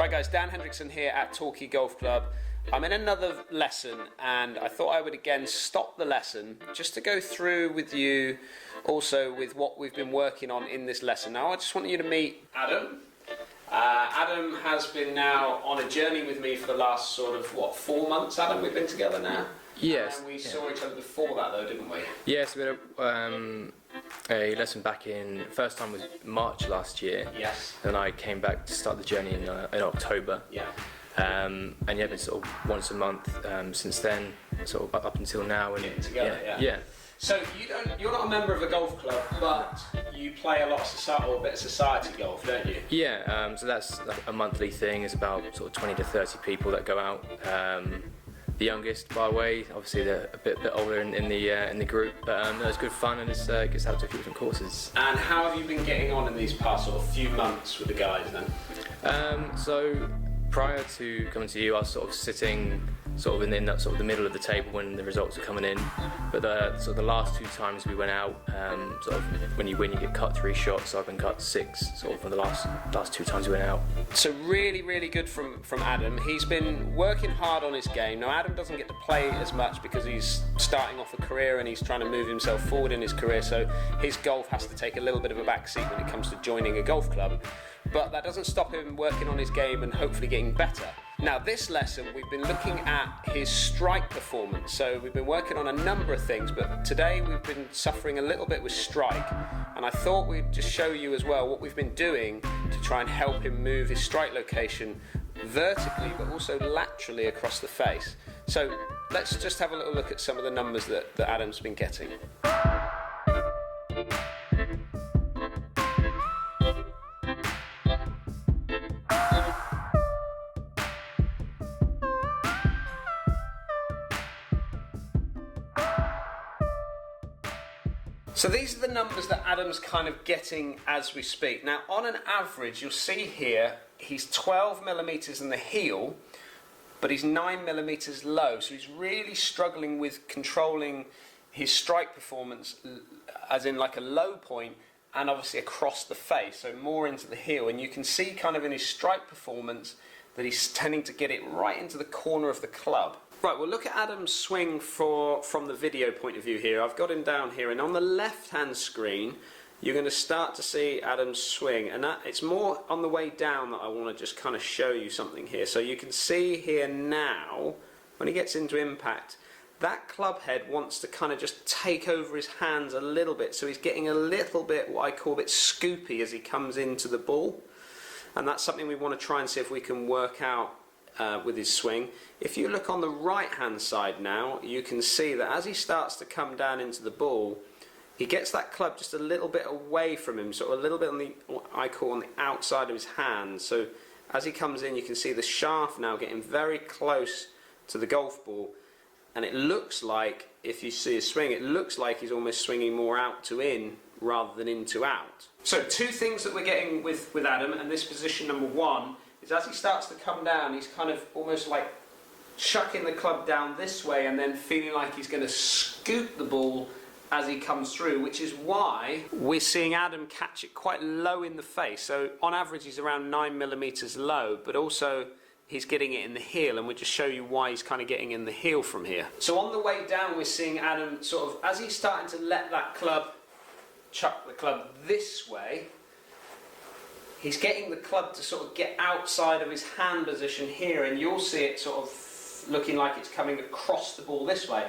Right guys, Dan Hendriksen here at Torquay Golf Club. I'm in another lesson and I thought I would again stop the lesson just to go through with you also with what we've been working on in this lesson. Now I just want you to meet Adam. Adam has been now on a journey with me for the last sort of, 4 months, Adam, we've been together now? Yes. And we saw each other before that though, didn't we? Yes, we had a lesson back in, first time was March last year. Yes. And I came back to start the journey in October. Yeah. And yeah, been sort of once a month since then, sort of up until now. And getting together, yeah. So you're not a member of a golf club, but you play a lot of society, or a bit of society golf, don't you? Yeah, so that's a monthly thing. It's about sort of 20 to 30 people that go out. The youngest, by the way, obviously they're a bit older in the group, but it's good fun and it gets out to a few different courses. And how have you been getting on in these past sort of few months with the guys then? So prior to coming to you, I was sort of sitting sort of in that sort of the middle of the table when the results are coming in. But sort of the last 2 times we went out, sort of when you win, you get cut 3 shots. So I've been cut 6 sort of for the last 2 times we went out. So really good from Adam. He's been working hard on his game. Now Adam doesn't get to play as much because he's starting off a career and he's trying to move himself forward in his career. So his golf has to take a little bit of a back seat when it comes to joining a golf club. But that doesn't stop him working on his game and hopefully getting better. Now this lesson we've been looking at his strike performance. So we've been working on a number of things, but today we've been suffering a little bit with strike. And I thought we'd just show you as well what we've been doing to try and help him move his strike location vertically but also laterally across the face. So let's just have a little look at some of the numbers that Adam's been getting. So these are the numbers that Adam's kind of getting as we speak. Now on an average, you'll see here, he's 12 millimeters in the heel, but he's 9 millimeters low. So he's really struggling with controlling his strike performance, as in like a low point, and obviously across the face, so more into the heel. And you can see kind of in his strike performance that he's tending to get it right into the corner of the club. Right, we'll look at Adam's swing from the video point of view here. I've got him down here, and on the left-hand screen, you're going to start to see Adam's swing, and it's more on the way down that I want to just kind of show you something here. So you can see here now, when he gets into impact, that club head wants to kind of just take over his hands a little bit, so he's getting a little bit, what I call a bit scoopy as he comes into the ball, and that's something we want to try and see if we can work out with his swing. If you look on the right hand side now, you can see that as he starts to come down into the ball, he gets that club just a little bit away from him, sort of a little bit on the, what I call on the outside of his hand. So as he comes in, you can see the shaft now getting very close to the golf ball, and it looks like, if you see his swing, it looks like he's almost swinging more out to in rather than in to out. So 2 things that we're getting with Adam, and this position number 1 is as he starts to come down, he's kind of almost like chucking the club down this way and then feeling like he's going to scoop the ball as he comes through, which is why we're seeing Adam catch it quite low in the face. So on average he's around 9 millimeters low, but also he's getting it in the heel, and we'll just show you why he's kind of getting in the heel from here. So on the way down we're seeing Adam sort of, as he's starting to let that club, chuck the club this way, he's getting the club to sort of get outside of his hand position here, and you'll see it sort of looking like it's coming across the ball this way.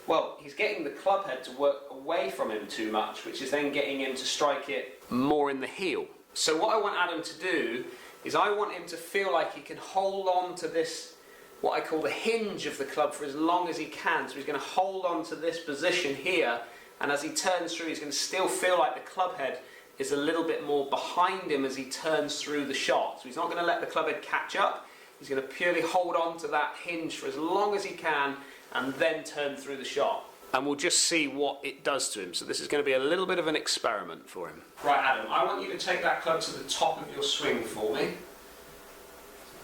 Well, he's getting the club head to work away from him too much, which is then getting him to strike it more in the heel. So what I want Adam to do is I want him to feel like he can hold on to this, what I call the hinge of the club, for as long as he can. So he's going to hold on to this position here, and as he turns through, he's going to still feel like the club head is a little bit more behind him as he turns through the shot. So he's not going to let the club head catch up. He's going to purely hold on to that hinge for as long as he can and then turn through the shot. And we'll just see what it does to him. So this is going to be a little bit of an experiment for him. Right, Adam, I want you to take that club to the top of your swing for me.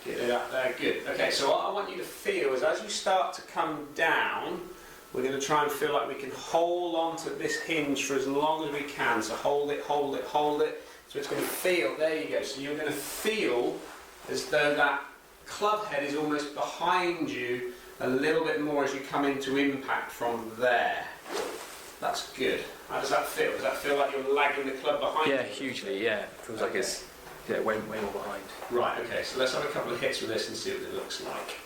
Get it up there, good. Okay, so what I want you to feel is as you start to come down, we're going to try and feel like we can hold on to this hinge for as long as we can. So hold it, hold it, hold it. So it's going to feel, there you go. So you're going to feel as though that club head is almost behind you a little bit more as you come into impact from there. That's good. How does that feel? Does that feel like you're lagging the club behind you? Yeah, hugely, yeah. Feels like it's way more behind. Right, okay, so let's have a couple of hits with this and see what it looks like.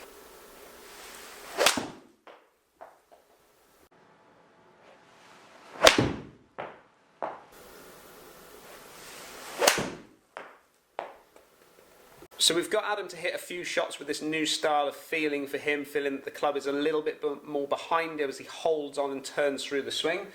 So we've got Adam to hit a few shots with this new style of feeling for him, feeling that the club is a little bit more behind him as he holds on and turns through the swing.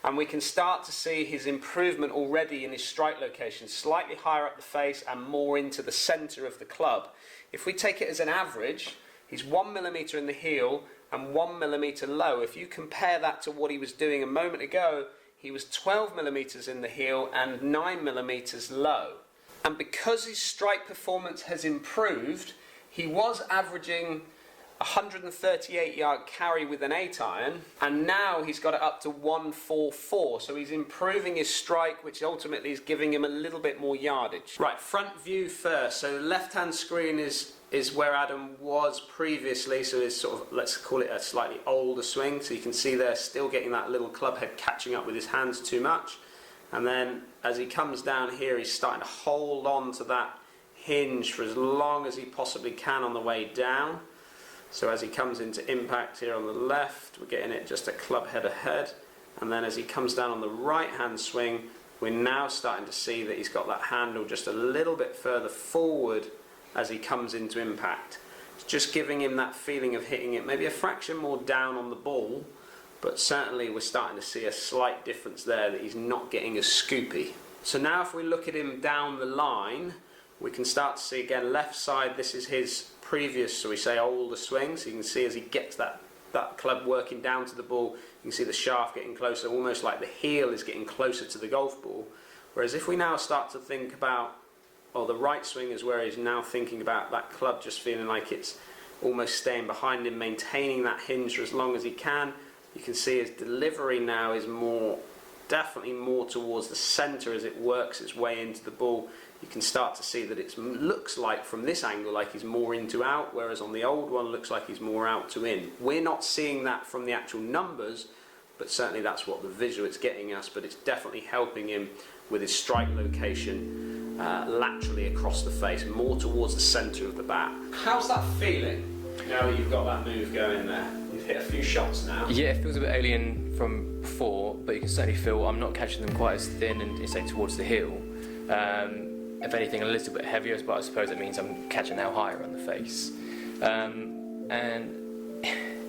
And we can start to see his improvement already in his strike location, slightly higher up the face and more into the centre of the club. If we take it as an average, he's 1 millimetre in the heel and 1 millimetre low. If you compare that to what he was doing a moment ago, he was 12 millimetres in the heel and 9 millimetres low. And because his strike performance has improved, he was averaging 138 yard carry with an 8 iron, and now he's got it up to 144. So he's improving his strike, which ultimately is giving him a little bit more yardage. Right, front view first. So the left hand screen is where Adam was previously, so it's sort of, let's call it a slightly older swing. So you can see there still getting that little club head catching up with his hands too much. And then as he comes down here, he's starting to hold on to that hinge for as long as he possibly can on the way down. So as he comes into impact here on the left, we're getting it just a club head ahead. And then as he comes down on the right hand swing, we're now starting to see that he's got that handle just a little bit further forward as he comes into impact. It's just giving him that feeling of hitting it maybe a fraction more down on the ball, but certainly we're starting to see a slight difference there, that he's not getting as scoopy. So now if we look at him down the line, we can start to see again left side, this is his previous, so we say older swing. So you can see as he gets that club working down to the ball, you can see the shaft getting closer, almost like the heel is getting closer to the golf ball. Whereas if we now start to think about, the right swing is where he's now thinking about that club just feeling like it's almost staying behind him, maintaining that hinge for as long as he can. You can see his delivery now is definitely more towards the centre as it works its way into the ball. You can start to see that it looks like from this angle like he's more in to out, whereas on the old one looks like he's more out to in. We're not seeing that from the actual numbers, but certainly that's what the visual is getting us, but it's definitely helping him with his strike location laterally across the face, more towards the centre of the bat. How's that feeling now that you've got that move going there? You've hit a few shots now. Yeah, it feels a bit alien from before, but you can certainly feel I'm not catching them quite as thin and say towards the heel. If anything, a little bit heavier, but I suppose it means I'm catching now higher on the face. And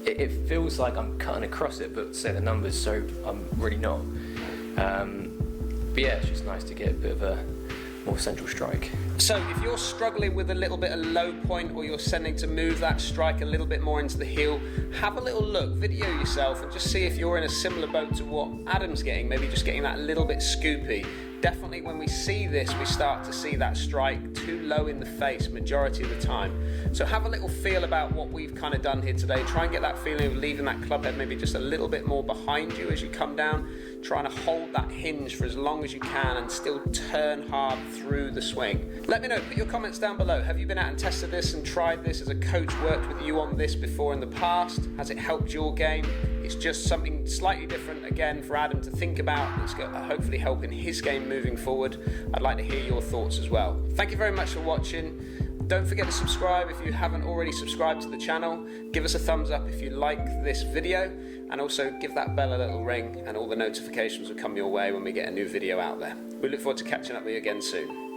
it feels like I'm cutting across it, but say the numbers, so I'm really not. But yeah, it's just nice to get a bit of a more central strike. So if you're struggling with a little bit of low point, or you're sending to move that strike a little bit more into the heel, have a little look, video yourself, and just see if you're in a similar boat to what Adam's getting, maybe just getting that little bit scoopy. Definitely when we see this, we start to see that strike too low in the face majority of the time. So have a little feel about what we've kind of done here today. Try and get that feeling of leaving that club head maybe just a little bit more behind you as you come down, trying to hold that hinge for as long as you can and still turn hard through the swing. Let me know, put your comments down below. Have you been out and tested this and tried this? Has a coach worked with you on this before in the past? Has it helped your game? It's just something slightly different again for Adam to think about. It's hopefully helping his game moving forward. I'd like to hear your thoughts as well. Thank you very much for watching. Don't forget to subscribe if you haven't already subscribed to the channel. Give us a thumbs up if you like this video, and also give that bell a little ring and all the notifications will come your way when we get a new video out there. We look forward to catching up with you again soon.